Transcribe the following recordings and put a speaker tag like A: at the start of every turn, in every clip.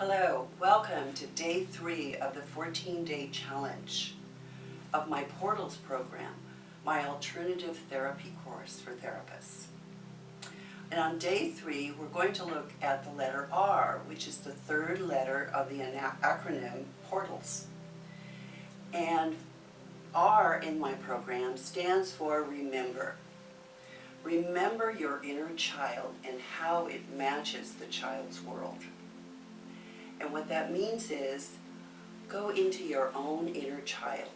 A: Hello, welcome to day 3 of the 14-day challenge of my Portals program, my alternative therapy course for therapists. And on day 3, we're going to look at the letter R, which is the third letter of the acronym Portals. And R in my program stands for remember. Remember your inner child and how it matches the child's world. And what that means is go into your own inner child.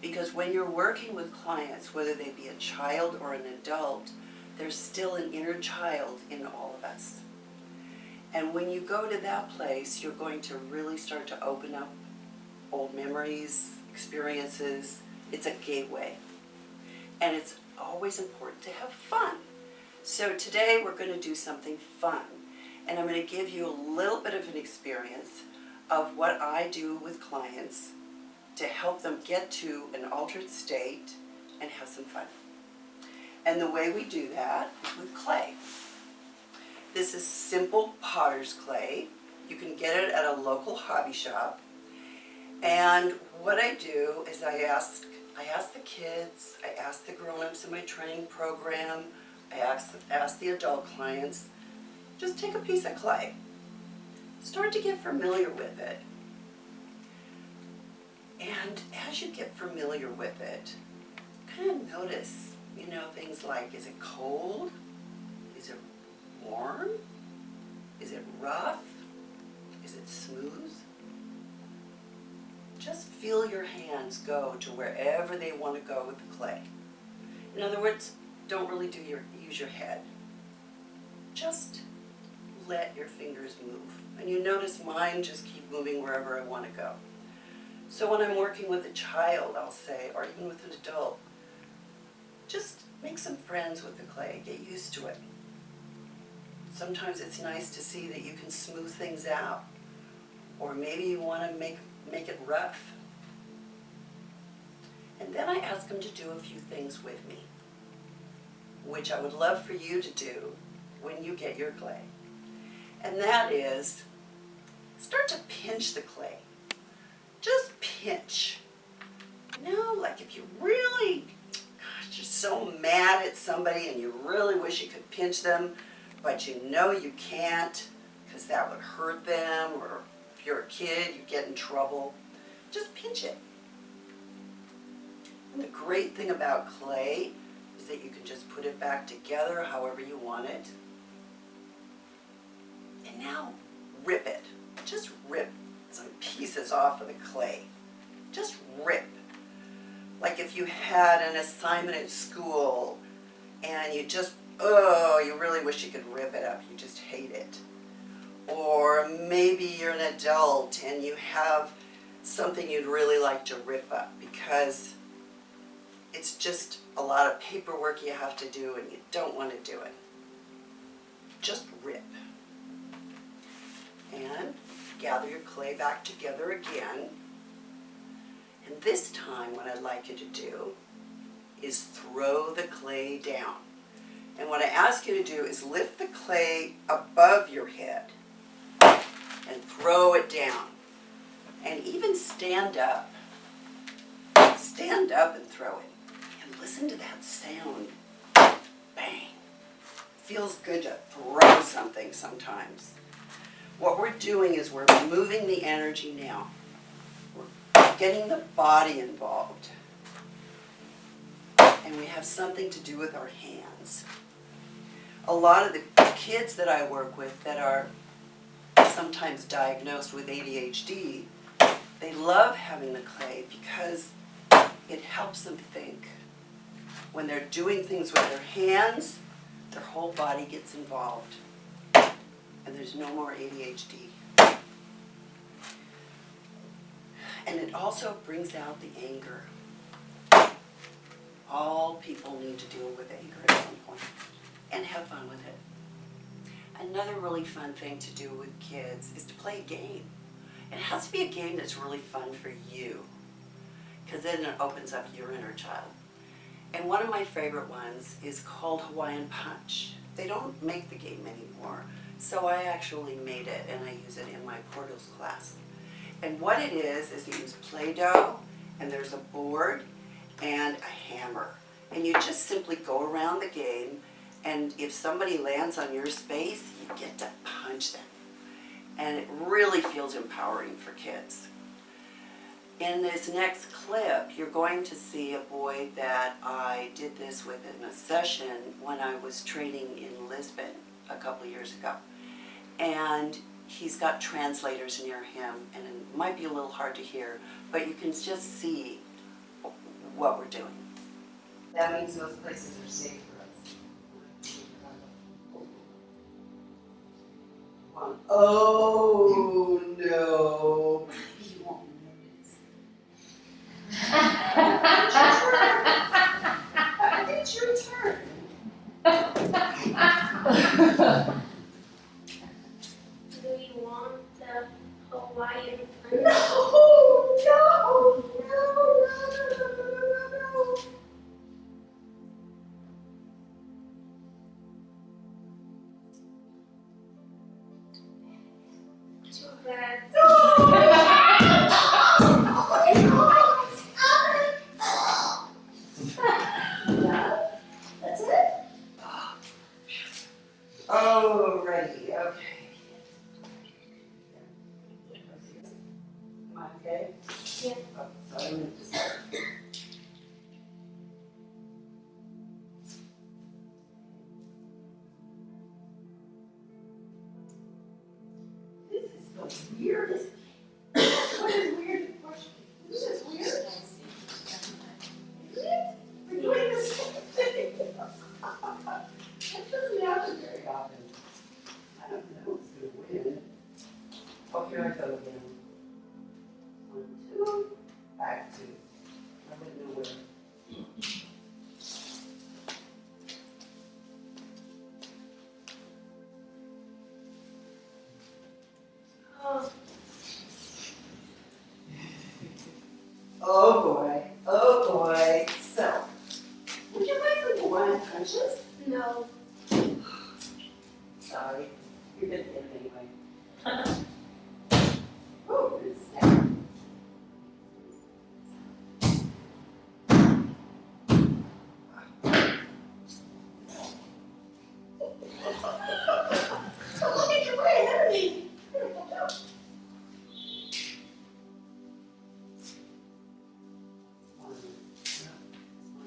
A: Because when you're working with clients, whether they be a child or an adult, there's still an inner child in all of us. And when you go to that place, you're going to really start to open up old memories, experiences. It's a gateway. And it's always important to have fun. So today we're going to do something fun. And I'm going to give you a little bit of an experience of what I do with clients to help them get to an altered state and have some fun. And the way we do that is with clay. This is simple potter's clay. You can get it at a local hobby shop. And what I do is I ask the kids, I ask the grown-ups in my training program, I ask the adult clients, just take a piece of clay. Start to get familiar with it. And as you get familiar with it, kind of notice, things like, is it cold? Is it warm? Is it rough? Is it smooth? Just feel your hands go to wherever they want to go with the clay. In other words, don't really use your head. Just let your fingers move. And you notice mine just keep moving wherever I want to go. So when I'm working with a child, I'll say, or even with an adult, just make some friends with the clay, get used to it. Sometimes it's nice to see that you can smooth things out. Or maybe you want to make it rough. And then I ask them to do a few things with me, which I would love for you to do when you get your clay. And that is, start to pinch the clay. Just pinch. Like if you really, you're so mad at somebody and you really wish you could pinch them, but you know you can't because that would hurt them, or if you're a kid, you get in trouble. Just pinch it. And the great thing about clay is that you can just put it back together however you want it. And now rip it. Just rip some pieces off of the clay. Just rip. Like if you had an assignment at school and you really wish you could rip it up. You just hate it. Or maybe you're an adult and you have something you'd really like to rip up because it's just a lot of paperwork you have to do and you don't want to do it. Just rip. And gather your clay back together again. And this time what I'd like you to do is throw the clay down. And what I ask you to do is lift the clay above your head and throw it down. And even stand up. Stand up and throw it. And listen to that sound. Bang. Feels good to throw something sometimes. What we're doing is we're moving the energy now. We're getting the body involved. And we have something to do with our hands. A lot of the kids that I work with that are sometimes diagnosed with ADHD, they love having the clay because it helps them think. When they're doing things with their hands, their whole body gets involved. And there's no more ADHD. And it also brings out the anger. All people need to deal with anger at some point and have fun with it. Another really fun thing to do with kids is to play a game. It has to be a game that's really fun for you, because then it opens up your inner child. And one of my favorite ones is called Hawaiian Punch. They don't make the game anymore. So I actually made it and I use it in my portals class. And what it is you use Play-Doh and there's a board and a hammer. And you just simply go around the game, and if somebody lands on your space, you get to punch them. And it really feels empowering for kids. In this next clip, you're going to see a boy that I did this with in a session when I was training in Lisbon a couple of years ago. And he's got translators near him, and it might be a little hard to hear, but you can just see what we're doing. That means those places are safe for us. Oh no! He won't notice. It's your turn.
B: Do you want the Hawaiian punch?
A: No!
B: Too bad.
A: That's it? Oh, righty, okay. Am I okay?
B: Yeah.
A: Oh, so I'm gonna just start. This is the weirdest. What is weird? This is weird. Isn't it? We're doing the same thing. That doesn't happen very often. I don't know who's gonna win. Oh, here I go again. 1, 2, back 2. I wouldn't know where.
B: Oh,
A: Oh boy, oh boy. So, would you like some Hawaiian punches?
B: no.
A: Sorry, you're gonna get it anyway. Oh, it's there. Look at you way ahead of me.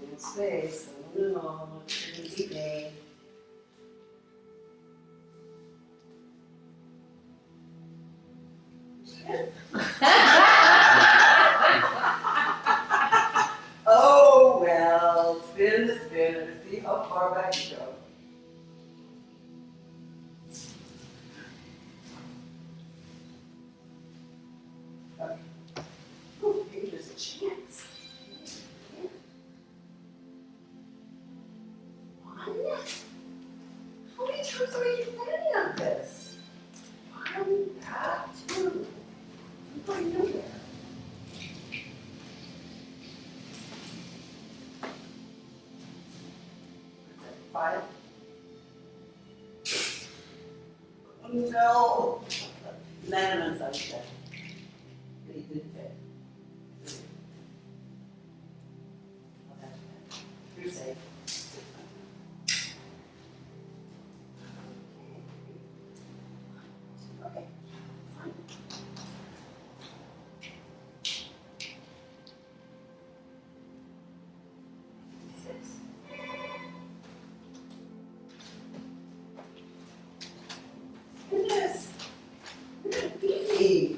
A: In space, I don't know, it's gonna be big. Oh well, spin the spin and see how far back you go. Okay. Ooh, maybe there's a chance. One. How many times are you planning on this? 1, 2. What are you doing there? What's that, 5? Oh, no. Landed on such that. But he did fit. Well, that's bad. You're safe. Okay. Fine. Goodness, you're gonna beat me.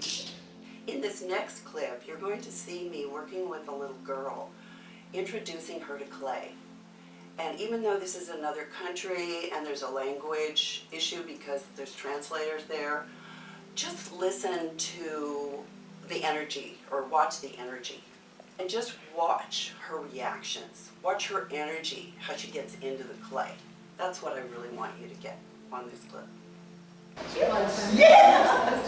A: In this next clip, you're going to see me working with a little girl, introducing her to clay. And even though this is another country and there's a language issue because there's translators there, just listen to the energy or watch the energy. And just watch her reactions. Watch her energy, how she gets into the clay. That's what I really want you to get on this clip. Yeah!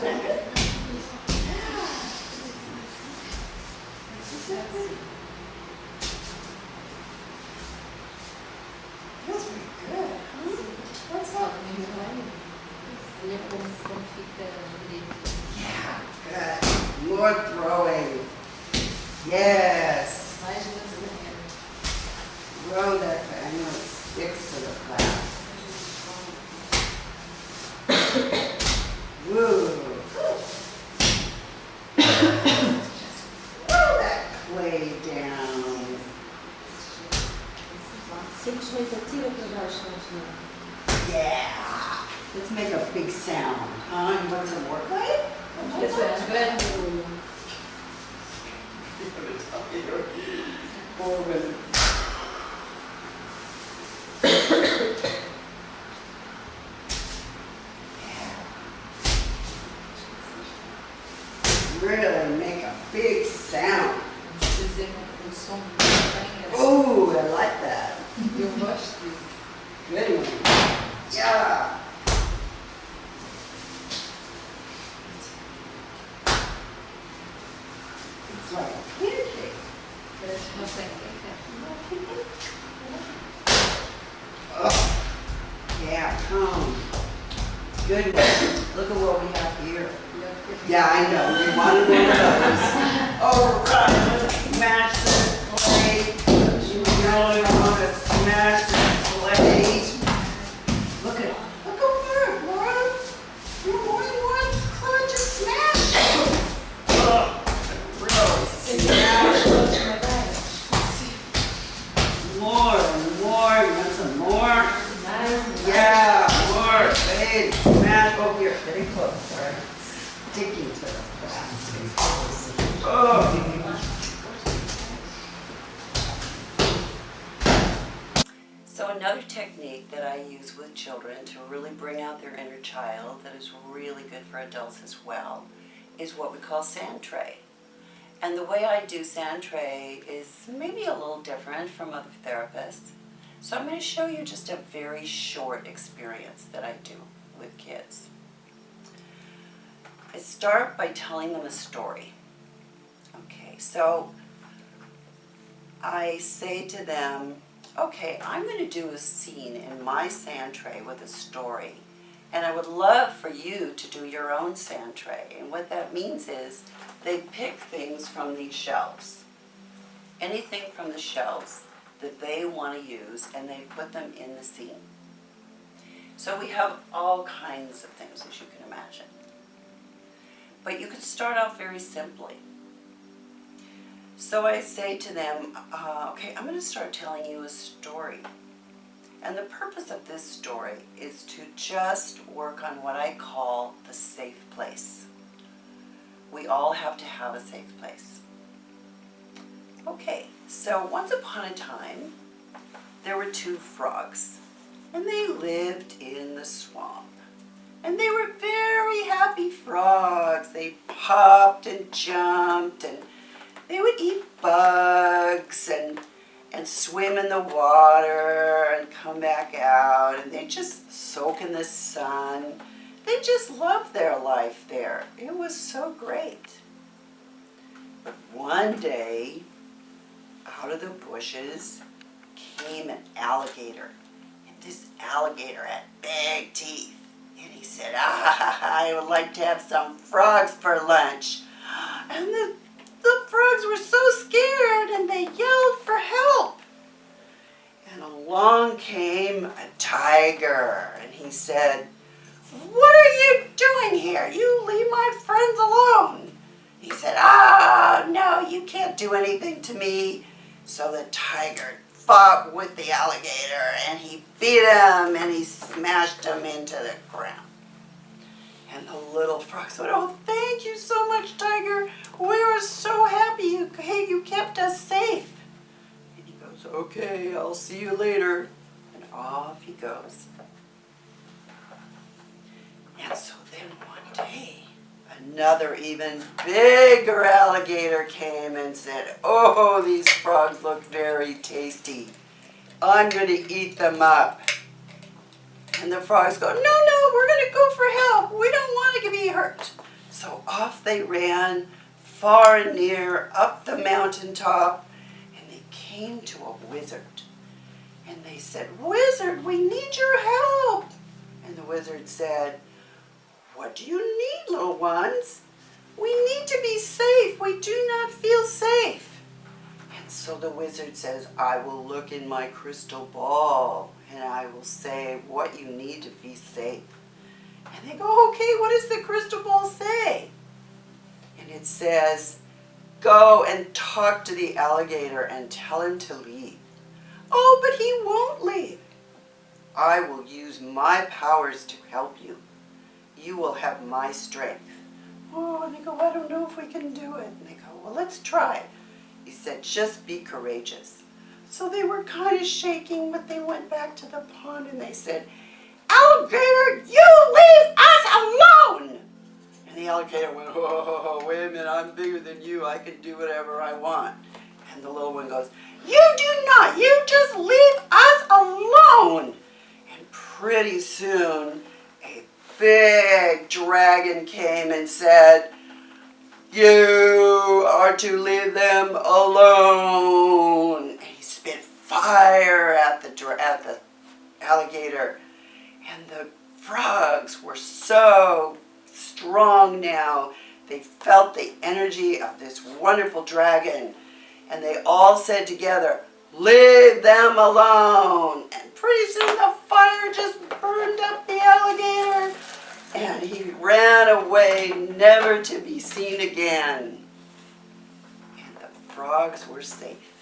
A: Feels pretty good. What's that?
C: como fica direito.
A: Yeah, good. More throwing. Yes.
C: Mais lançamento.
A: Throw that back. I know it sticks to the glass. Woo. Throw that clay down.
C: Simplesmente atira para baixo, não.
A: Yeah. Let's make a big sound. Huh? You want some more clay?
C: Isso é grande.
A: Really make a big sound.
C: Fazer som bem engraçado.
A: Oh, I like that.
C: Eu gosto disso.
A: Good one. Yeah. It's like a pancake.
C: Parece uma panqueca.
A: Oh, yeah, come. Good one. Look at what we have here. Yeah, I know. We wanted one of those. All right, smash this plate. You really want to smash this plate. Look over it, Laura. You're more than one clutch and smash it. Oh, gross. Smash. More and more. You want some more? Yeah, more. Babe, smash. Oh, here. Getting close. Sorry. Sticking to the plastic. Oh. So another technique that I use with children to really bring out their inner child that is really good for adults as well is what we call sand tray. And the way I do sand tray is maybe a little different from other therapists. So I'm going to show you just a very short experience that I do with kids. I start by telling them a story. Okay, so I say to them, okay, I'm going to do a scene in my sand tray with a story, and I would love for you to do your own sand tray. And what that means is they pick things from these shelves, anything from the shelves that they want to use, and they put them in the scene. So we have all kinds of things, as you can imagine. But you can start off very simply. So I say to them, okay, I'm going to start telling you a story. And the purpose of this story is to just work on what I call the safe place. We all have to have a safe place. Okay, so once upon a time, there were two frogs, and they lived in the swamp. And they were very happy frogs. They popped and jumped, and they would eat bugs and swim in the water and come back out, and they just soak in the sun. They just loved their life there. It was so great. But one day, out of the bushes came an alligator. And this alligator had big teeth. And he said, I would like to have some frogs for lunch. And the frogs were so scared and they yelled for help. And along came a tiger, and he said, what are you doing here? You leave my friends alone. He said, no, you can't do anything to me. So the tiger fought with the alligator, and he beat him, and he smashed him into the ground. And the little frog said, oh, thank you so much, tiger. We were so happy you kept us safe. And he goes, okay, I'll see you later. And off he goes. And so then one day, another even bigger alligator came and said, oh, these frogs look very tasty. I'm going to eat them up. And the frogs go, no, we're going to go for help. We don't want to be hurt. So off they ran, far and near, up the mountaintop, and they came to a wizard. And they said, wizard, we need your help. And the wizard said, "What do you need, little ones? We need to be safe. We do not feel safe." And so the wizard says, "I will look in my crystal ball and I will say what you need to be safe." And they go, "Okay, what does the crystal ball say?" And it says, "Go and talk to the alligator and tell him to leave." "Oh, but he won't leave." "I will use my powers to help you. You will have my strength." Oh, and they go, "I don't know if we can do it." And they go, "Well, let's try." He said, "Just be courageous." So they were kind of shaking, but they went back to the pond and they said, "Alligator, you leave us alone!" And the alligator went, "Oh, wait a minute, I'm bigger than you. I can do whatever I want." And the little one goes, "You do not. You just leave us alone." And pretty soon, a big dragon came and said, "You are to leave them alone." And he spit fire at the alligator. And the frogs were so strong now. They felt the energy of this wonderful dragon. And they all said together, "Leave them alone." And pretty soon the fire just burned up the alligator. And he ran away, never to be seen again. And the frogs were safe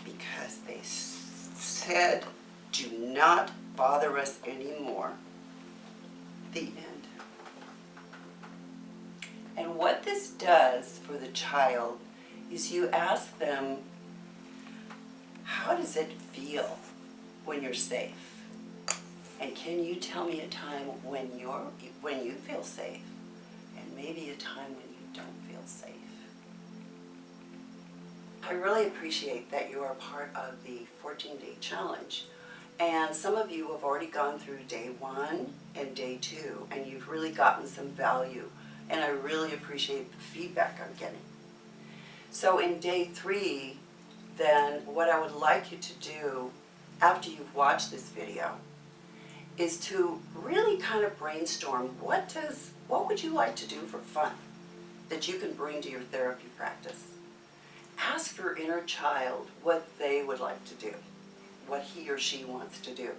A: because they said, "Do not bother us anymore." The end. And what this does for the child is you ask them, "How does it feel when you're safe? And can you tell me a time when you feel safe? And maybe a time when you don't feel safe." I really appreciate that you are part of the 14-day challenge. And some of you have already gone through day 1 and day 2, and you've really gotten some value. And I really appreciate the feedback I'm getting. So in day 3, then what I would like you to do after you've watched this video is to really kind of brainstorm what would you like to do for fun that you can bring to your therapy practice. Ask your inner child what they would like to do, what he or she wants to do.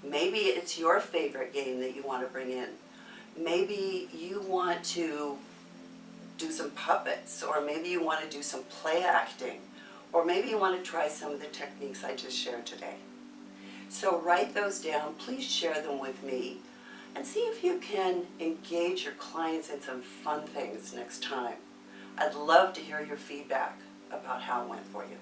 A: Maybe it's your favorite game that you want to bring in. Maybe you want to do some puppets, or maybe you want to do some play acting, or maybe you want to try some of the techniques I just shared today. So write those down, please share them with me, and see if you can engage your clients in some fun things next time. I'd love to hear your feedback about how it went for you.